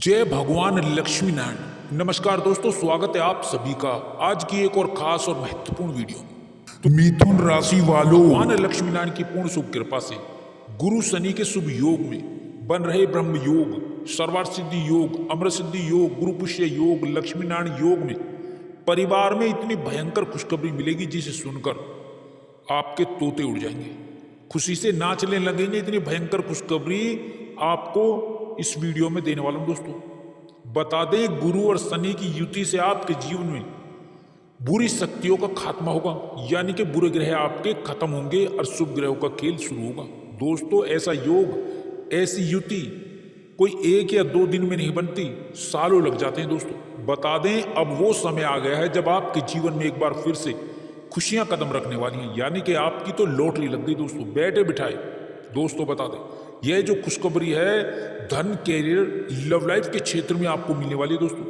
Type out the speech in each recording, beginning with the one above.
जय भगवान लक्ष्मी नारायण। नमस्कार दोस्तों, स्वागत है आप सभी का आज की एक और खास और महत्वपूर्ण वीडियो में। तो मिथुन राशि वालों, भगवान लक्ष्मी नारायण की पूर्ण शुभ कृपा से गुरु शनि के शुभ योग में बन रहे ब्रह्म योग, सर्वार्थ सिद्धि योग, अमृत सिद्धि योग, गुरु पुष्य योग, लक्ष्मी नारायण योग में परिवार में इतनी भयंकर खुशखबरी मिलेगी जिसे सुनकर आपके तोते उड़ जाएंगे, खुशी से नाचने लगेंगे। इतनी भयंकर खुशखबरी आपको इस वीडियो में देने वाला हूं दोस्तों। बता दें, गुरु और शनि की युति से आपके जीवन में बुरी शक्तियों का खात्मा होगा, यानी कि बुरे ग्रह आपके खत्म होंगे और शुभ ग्रहों का खेल शुरू होगा। दोस्तों, ऐसा योग, ऐसी युति कोई एक या दो दिन में नहीं बनती, सालों लग जाते हैं दोस्तों। बता दें, अब वो समय आ गया है जब आपके जीवन में एक बार फिर से खुशियां कदम रखने वाली हैं, यानी कि आपकी तो लॉटरी लग गई दोस्तों, बैठे बिठाए। दोस्तों बता दें, यह जो खुशखबरी है धन, कैरियर, लव लाइफ के क्षेत्र में आपको मिलने वाली है दोस्तों।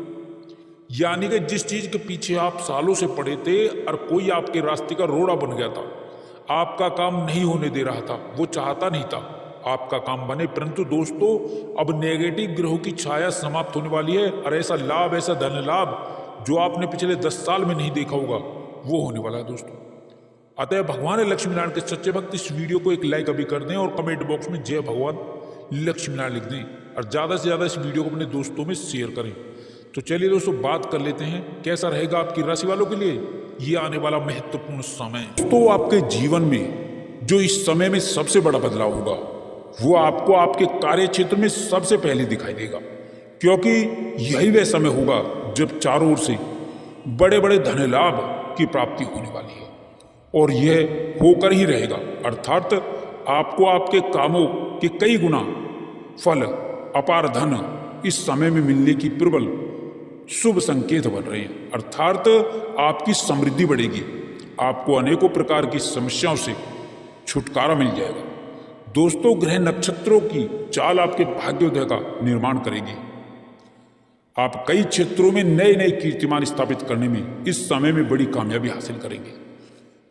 यानी कि जिस चीज के पीछे आप सालों से पड़े थे और कोई आपके रास्ते का रोड़ा बन गया था, आपका काम नहीं होने दे रहा था, वो चाहता नहीं था आपका काम बने, परंतु दोस्तों अब नेगेटिव ग्रहों की छाया समाप्त होने वाली है और ऐसा लाभ, ऐसा धन लाभ जो आपने पिछले 10 साल में नहीं देखा होगा, वो होने वाला है दोस्तों। अतः भगवान लक्ष्मी नारायण के सच्चे भक्त इस वीडियो को एक लाइक अभी कर दें और कमेंट बॉक्स में जय भगवान लक्ष्मी नारायण लिख दें और ज़्यादा से ज़्यादा इस वीडियो को अपने दोस्तों में शेयर करें। तो चलिए दोस्तों, बात कर लेते हैं कैसा रहेगा आपकी राशि वालों के लिए ये आने वाला महत्वपूर्ण समय। तो आपके जीवन में जो इस समय में सबसे बड़ा बदलाव होगा वो आपको आपके कार्य क्षेत्र में सबसे पहले दिखाई देगा, क्योंकि यही वह समय होगा जब चारों ओर से बड़े बड़े धन लाभ की प्राप्ति होने वाली है और यह होकर ही रहेगा। अर्थात आपको आपके कामों के कई गुना फल, अपार धन इस समय में मिलने की प्रबल शुभ संकेत बन रहे हैं। अर्थात आपकी समृद्धि बढ़ेगी, आपको अनेकों प्रकार की समस्याओं से छुटकारा मिल जाएगा। दोस्तों, ग्रह नक्षत्रों की चाल आपके भाग्योदय का निर्माण करेगी। आप कई क्षेत्रों में नए नए कीर्तिमान स्थापित करने में इस समय में बड़ी कामयाबी हासिल करेंगे,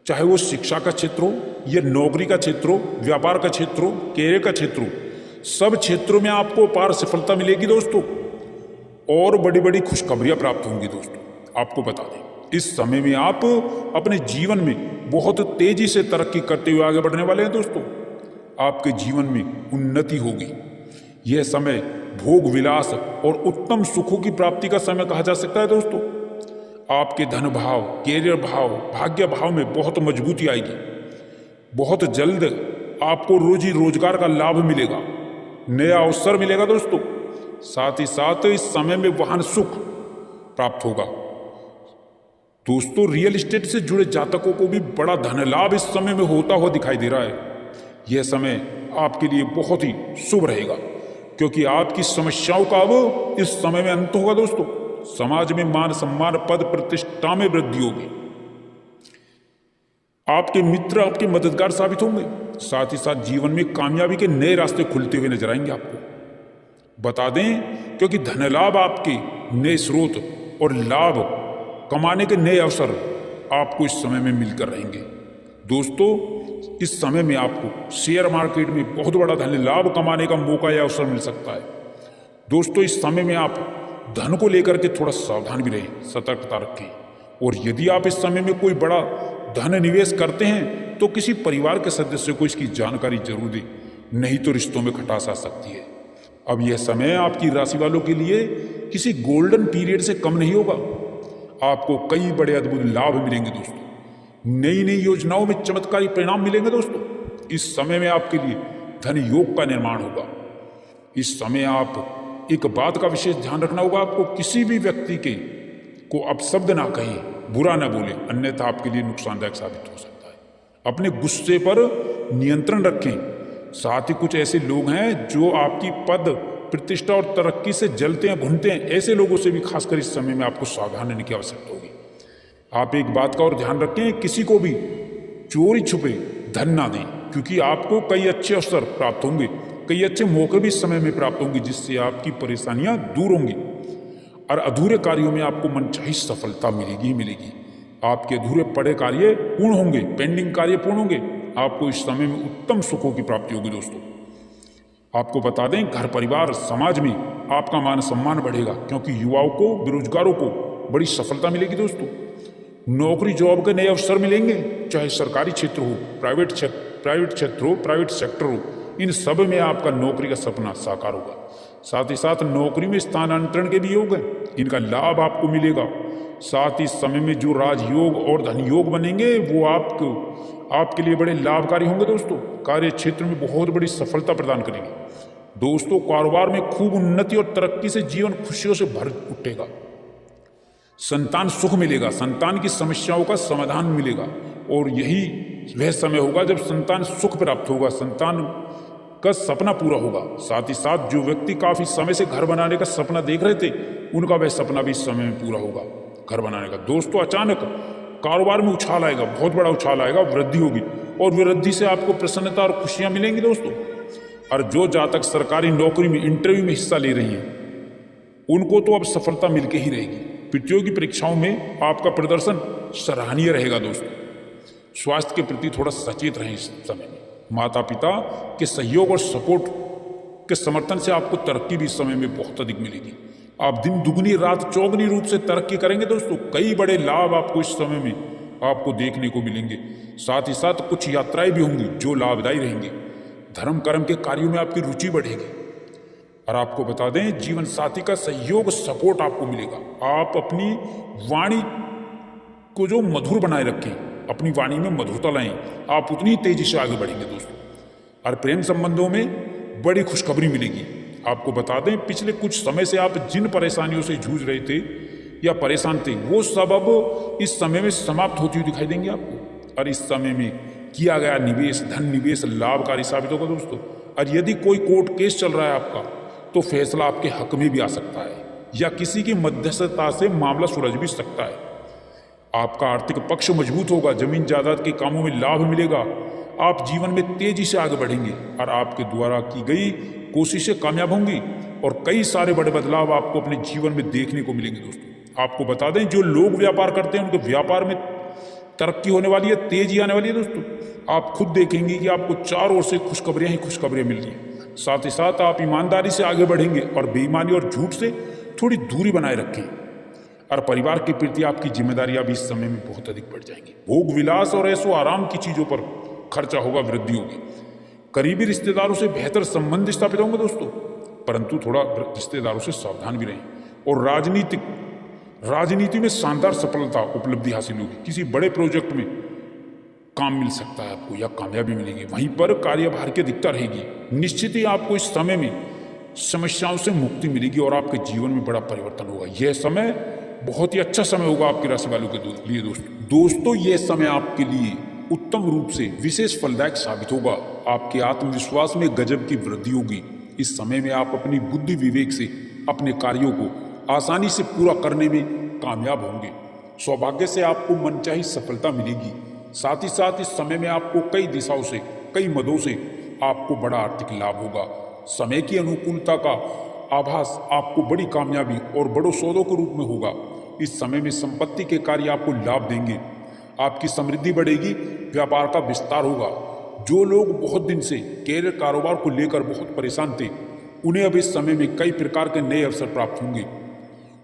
चाहे वो शिक्षा का क्षेत्र हो या नौकरी का क्षेत्र हो, व्यापार का क्षेत्र हो, कैरियर का क्षेत्र हो, सब क्षेत्रों में आपको अपार सफलता मिलेगी दोस्तों और बड़ी बड़ी खुशखबरियां प्राप्त होंगी दोस्तों। आपको बता दें, इस समय में आप अपने जीवन में बहुत तेजी से तरक्की करते हुए आगे बढ़ने वाले हैं दोस्तों। आपके जीवन में उन्नति होगी। यह समय भोग विलास और उत्तम सुखों की प्राप्ति का समय कहा जा सकता है दोस्तों। आपके धन भाव, कैरियर भाव, भाग्य भाव में बहुत मजबूती आएगी। बहुत जल्द आपको रोजी रोजगार का लाभ मिलेगा, नया अवसर मिलेगा दोस्तों। साथ ही साथ इस समय में वाहन सुख प्राप्त होगा दोस्तों। रियल एस्टेट से जुड़े जातकों को भी बड़ा धन लाभ इस समय में होता हुआ दिखाई दे रहा है। यह समय आपके लिए बहुत ही शुभ रहेगा, क्योंकि आपकी समस्याओं का अब इस समय में अंत होगा दोस्तों। समाज में मान सम्मान, पद प्रतिष्ठा में वृद्धि होगी। आपके मित्र आपके मददगार साबित होंगे। साथ ही साथ जीवन में कामयाबी के नए रास्ते खुलते हुए नजर आएंगे आपको। बता दें, क्योंकि धन लाभ आपके नए स्रोत और लाभ कमाने के नए अवसर आपको इस समय में मिलकर रहेंगे दोस्तों। इस समय में आपको शेयर मार्केट में बहुत बड़ा धन लाभ कमाने का मौका या अवसर मिल सकता है दोस्तों। इस समय में आप धन को लेकर के थोड़ा सावधान भी रहें, सतर्कता रखें। और यदि आप इस समय में कोई बड़ा धन निवेश करते हैं तो किसी परिवार के सदस्य को इसकी जानकारी जरूर दें, नहीं तो रिश्तों में खटास आ सकती है। अब यह समय आपकी राशि वालों के लिए किसी गोल्डन पीरियड से कम नहीं होगा। आपको कई बड़े अद्भुत लाभ मिलेंगे दोस्तों। नई नई योजनाओं में चमत्कारी परिणाम मिलेंगे दोस्तों। इस समय में आपके लिए धन योग का निर्माण होगा। इस समय आप एक बात का विशेष ध्यान रखना होगा, आपको किसी भी व्यक्ति के को अपशब्द ना कहें, बुरा ना बोले, अन्यथा आपके लिए नुकसानदायक साबित हो सकता है। अपने गुस्से पर नियंत्रण रखें। साथ ही कुछ ऐसे लोग हैं जो आपकी पद प्रतिष्ठा और तरक्की से जलते हैं, घुनते हैं। ऐसे लोगों से भी खासकर इस समय में आपको सावधान रहने की आवश्यकता होगी। आप एक बात का और ध्यान रखें, किसी को भी चोरी छुपे धन ना दें, क्योंकि आपको कई अच्छे अवसर प्राप्त होंगे, कई अच्छे मौके भी इस समय में प्राप्त होंगे, जिससे आपकी परेशानियां दूर होंगी और अधूरे कार्यों में आपको मनचाही सफलता मिलेगी ही मिलेगी। आपके अधूरे पड़े कार्य पूर्ण होंगे, पेंडिंग कार्य पूर्ण होंगे। आपको इस समय में उत्तम सुखों की प्राप्ति होगी दोस्तों। आपको बता दें, घर परिवार समाज में आपका मान सम्मान बढ़ेगा, क्योंकि युवाओं को, बेरोजगारों को बड़ी सफलता मिलेगी दोस्तों। नौकरी जॉब के नए अवसर मिलेंगे, चाहे सरकारी क्षेत्र हो, प्राइवेट सेक्टर हो, इन सब में आपका नौकरी का सपना साकार होगा। साथ ही साथ नौकरी में स्थानांतरण के भी योग हैं, इनका लाभ आपको मिलेगा। साथ ही समय में जो राजयोग और धन योग बनेंगे वो आपके लिए बड़े लाभकारी होंगे दोस्तों। कार्य क्षेत्र में बहुत बड़ी सफलता प्रदान करेंगे दोस्तों। कारोबार में खूब उन्नति और तरक्की से जीवन खुशियों से भर उठेगा। संतान सुख मिलेगा, संतान की समस्याओं का समाधान मिलेगा, और यही वह समय होगा जब संतान सुख प्राप्त होगा, संतान का सपना पूरा होगा। साथ ही साथ जो व्यक्ति काफी समय से घर बनाने का सपना देख रहे थे, उनका वह सपना भी इस समय में पूरा होगा, घर बनाने का। दोस्तों अचानक कारोबार में उछाल आएगा, बहुत बड़ा उछाल आएगा, वृद्धि होगी, और वृद्धि से आपको प्रसन्नता और खुशियां मिलेंगी दोस्तों। और जो जातक सरकारी नौकरी में इंटरव्यू में हिस्सा ले रही हैं, उनको तो अब सफलता मिलके ही रहेगी। प्रतियोगी परीक्षाओं में आपका प्रदर्शन सराहनीय रहेगा दोस्तों। स्वास्थ्य के प्रति थोड़ा सचेत रहें इस समय में। माता पिता के सहयोग और सपोर्ट के समर्थन से आपको तरक्की भी इस समय में बहुत अधिक मिलेगी। आप दिन दुगनी रात चौगनी रूप से तरक्की करेंगे दोस्तों। कई बड़े लाभ आपको इस समय में आपको देखने को मिलेंगे। साथ ही साथ कुछ यात्राएं भी होंगी जो लाभदायी रहेंगी। धर्म कर्म के कार्यों में आपकी रुचि बढ़ेगी। और आपको बता दें, जीवन साथी का सहयोग सपोर्ट आपको मिलेगा। आप अपनी वाणी को जो मधुर बनाए रखें, अपनी वाणी में मधुरता लाएं, आप उतनी तेजी से आगे बढ़ेंगे दोस्तों। और प्रेम संबंधों में बड़ी खुशखबरी मिलेगी। आपको बता दें, पिछले कुछ समय से आप जिन परेशानियों से जूझ रहे थे या परेशान थे, वो सब अब इस समय में समाप्त होती हुई दिखाई देंगे आपको। और इस समय में किया गया निवेश, धन निवेश लाभकारी साबित होगा दोस्तों। और यदि कोई कोर्ट केस चल रहा है आपका, तो फैसला आपके हक में भी आ सकता है, या किसी की मध्यस्थता से मामला सुलझ भी सकता है। आपका आर्थिक पक्ष मजबूत होगा, जमीन जायदाद के कामों में लाभ मिलेगा। आप जीवन में तेजी से आगे बढ़ेंगे, और आपके द्वारा की गई कोशिशें कामयाब होंगी, और कई सारे बड़े बदलाव आपको अपने जीवन में देखने को मिलेंगे दोस्तों। आपको बता दें, जो लोग व्यापार करते हैं, उनके व्यापार में तरक्की होने वाली है, तेजी आने वाली है दोस्तों। आप खुद देखेंगे कि आपको चारों ओर से खुशखबरियां ही खुशखबरियां मिल रही हैं। साथ ही साथ आप ईमानदारी से आगे बढ़ेंगे, और बेईमानी और झूठ से थोड़ी दूरी बनाए रखें। और परिवार के प्रति आपकी जिम्मेदारियां भी इस समय में बहुत अधिक बढ़ जाएंगी। भोग विलास और ऐसो आराम की चीजों पर खर्चा होगा, वृद्धि होगी। करीबी रिश्तेदारों से बेहतर संबंध स्थापित होंगे दोस्तों, परंतु थोड़ा रिश्तेदारों से सावधान भी रहें। और राजनीति में शानदार सफलता उपलब्धि हासिल होगी। किसी बड़े प्रोजेक्ट में काम मिल सकता है आपको, या कामयाबी मिलेगी। वहीं पर कार्यभार की अधिकता रहेगी। निश्चित ही आपको इस समय में समस्याओं से मुक्ति मिलेगी, और आपके जीवन में बड़ा परिवर्तन होगा। यह समय बहुत ही अच्छा समय होगा आपकी राशि वालों के लिए दोस्तों। यह समय आपके लिए उत्तम रूप से विशेष फलदायक साबित होगा। आपके आत्मविश्वास में गजब की वृद्धि होगी। इस समय में आप अपनी बुद्धि विवेक से अपने कार्यों को आसानी से पूरा करने में कामयाब होंगे। सौभाग्य से आपको मनचाही सफलता मिलेगी। साथ ही साथ इस समय में आपको कई दिशाओं से, कई मदों से आपको बड़ा आर्थिक लाभ होगा। समय की अनुकूलता का आभास आपको बड़ी कामयाबी और बड़ों सौदों के रूप में होगा। इस समय में संपत्ति के कार्य आपको लाभ देंगे। आपकी समृद्धि बढ़ेगी, व्यापार का विस्तार होगा। जो लोग बहुत दिन से कैरियर कारोबार को लेकर बहुत परेशान थे, उन्हें अब इस समय में कई प्रकार के नए अवसर प्राप्त होंगे।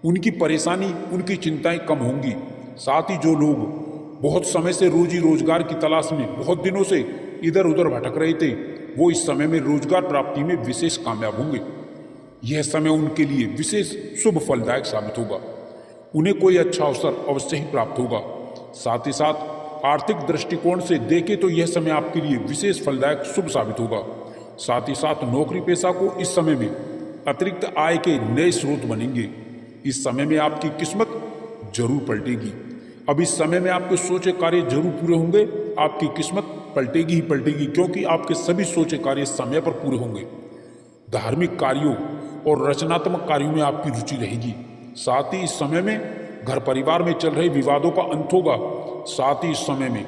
उनकी परेशानी, उनकी चिंताएं कम होंगी। साथ ही जो लोग बहुत समय से रोजी रोजगार की तलाश में बहुत दिनों से इधर उधर भटक रहे थे, वो इस समय में रोजगार प्राप्ति में विशेष कामयाब होंगे। यह समय उनके लिए विशेष शुभ फलदायक साबित होगा। उन्हें कोई अच्छा अवसर अवश्य ही प्राप्त होगा। साथ ही साथ आर्थिक दृष्टिकोण से देखें तो यह समय आपके लिए विशेष फलदायक शुभ साबित होगा। साथ ही साथ नौकरी पेशा को इस समय में अतिरिक्त आय के नए स्रोत बनेंगे। इस समय में आपकी किस्मत जरूर पलटेगी। अब इस समय में आपके सोचे कार्य जरूर पूरे होंगे। आपकी किस्मत पलटेगी ही पलटेगी, क्योंकि आपके सभी सोचे कार्य समय पर पूरे होंगे। धार्मिक कार्यों और रचनात्मक कार्यों में आपकी रुचि रहेगी। साथ ही इस समय में घर परिवार में चल रहे विवादों का अंत होगा। साथ ही इस समय में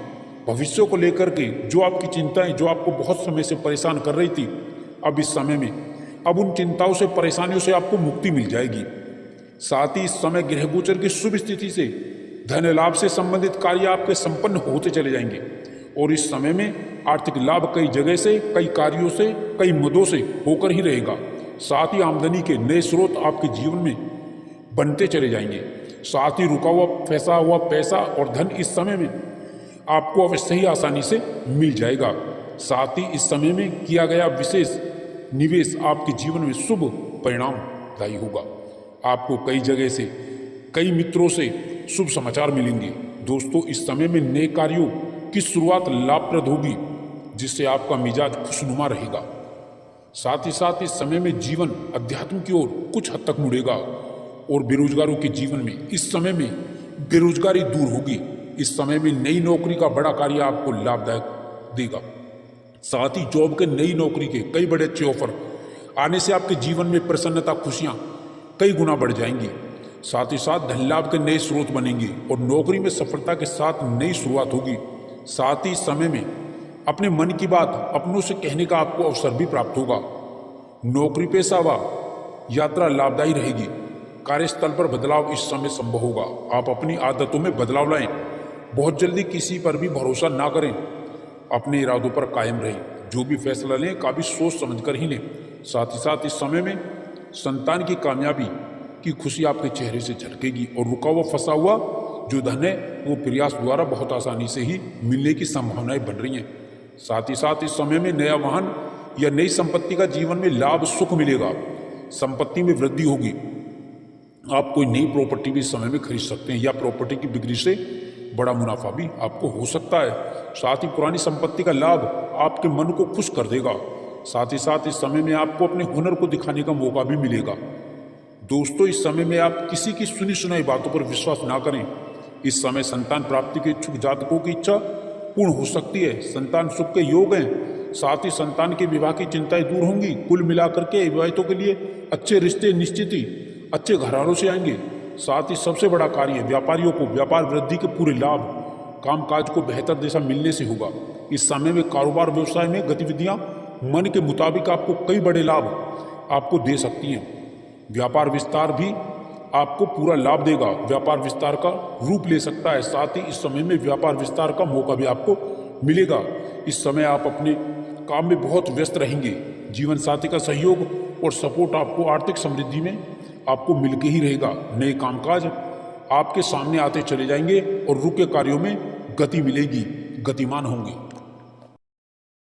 भविष्य को लेकर के जो आपकी चिंताएं, जो आपको बहुत समय से परेशान कर रही थी, अब इस समय में अब उन चिंताओं से, परेशानियों से आपको मुक्ति मिल जाएगी। साथ ही इस समय ग्रह गोचर की शुभ स्थिति से धन लाभ से संबंधित कार्य आपके संपन्न होते चले जाएंगे। और इस समय में आर्थिक लाभ कई जगह से, कई कार्यों से, कई मदों से होकर ही रहेगा। साथ ही आमदनी के नए स्रोत आपके जीवन में बनते चले जाएंगे। साथ ही रुका हुआ फंसा हुआ पैसा और धन इस समय में आपको अवश्य ही आसानी से मिल जाएगा। साथ ही इस समय में किया गया विशेष निवेश आपके जीवन में शुभ परिणामदायी होगा। आपको कई जगह से, कई मित्रों से शुभ समाचार मिलेंगे। दोस्तों, इस समय में नए कार्यों की शुरुआत लाभप्रद होगी, जिससे आपका मिजाज खुशनुमा रहेगा। साथ ही साथ इस समय में जीवन अध्यात्म की ओर कुछ हद तक मुड़ेगा और बेरोजगारों के जीवन में इस समय में बेरोजगारी दूर होगी। इस समय में नई नौकरी का बड़ा कार्य आपको लाभदायक देगा। साथ ही जॉब के नई नौकरी के कई बड़े अच्छे ऑफर आने से आपके जीवन में प्रसन्नता, खुशियां कई गुना बढ़ जाएंगी। साथ ही साथ धन लाभ के नए स्रोत बनेंगे और नौकरी में सफलता के साथ नई शुरुआत होगी। साथ ही समय में अपने मन की बात अपनों से कहने का आपको अवसर भी प्राप्त होगा। नौकरी पेशा व यात्रा लाभदायी रहेगी। कार्यस्थल पर बदलाव इस समय संभव होगा। आप अपनी आदतों में बदलाव लाएं। बहुत जल्दी किसी पर भी भरोसा ना करें। अपने इरादों पर कायम रहें। जो भी फैसला लें काफी सोच समझ कर ही लें। साथ ही साथ इस समय में संतान की कामयाबी की खुशी आपके चेहरे से झलकेगी और रुका हुआ फंसा हुआ जो धन है वो प्रयास द्वारा बहुत आसानी से ही मिलने की संभावनाएं बन रही हैं। साथ ही साथ इस समय में नया वाहन या नई संपत्ति का जीवन में लाभ सुख मिलेगा। संपत्ति में वृद्धि होगी। आप कोई नई प्रॉपर्टी भी इस समय में खरीद सकते हैं या प्रॉपर्टी की बिक्री से बड़ा मुनाफा भी आपको हो सकता है। साथ ही पुरानी संपत्ति का लाभ आपके मन को खुश कर देगा। साथ ही साथ इस समय में आपको अपने हुनर को दिखाने का मौका भी मिलेगा। दोस्तों, इस समय में आप किसी की सुनी सुनाई बातों पर विश्वास ना करें। इस समय संतान प्राप्ति के इच्छुक जातकों की इच्छा पूर्ण हो सकती है। संतान सुख के योग हैं। साथ ही संतान के विवाह की चिंताएं दूर होंगी। कुल मिलाकर के विवाहितों के लिए अच्छे रिश्ते निश्चित ही अच्छे घरानों से आएंगे। साथ ही सबसे बड़ा कार्य व्यापारियों को व्यापार वृद्धि के पूरे लाभ कामकाज को बेहतर दिशा मिलने से होगा। इस समय में कारोबार व्यवसाय में गतिविधियां मन के मुताबिक आपको कई बड़े लाभ आपको दे सकती हैं। व्यापार विस्तार भी आपको पूरा लाभ देगा। व्यापार विस्तार का रूप ले सकता है। साथ ही इस समय में व्यापार विस्तार का मौका भी आपको मिलेगा। इस समय आप अपने काम में बहुत व्यस्त रहेंगे। जीवन साथी का सहयोग और सपोर्ट आपको आर्थिक समृद्धि में आपको मिलके ही रहेगा। नए कामकाज आपके सामने आते चले जाएंगे और रुके कार्यों में गति मिलेगी, गतिमान होंगे।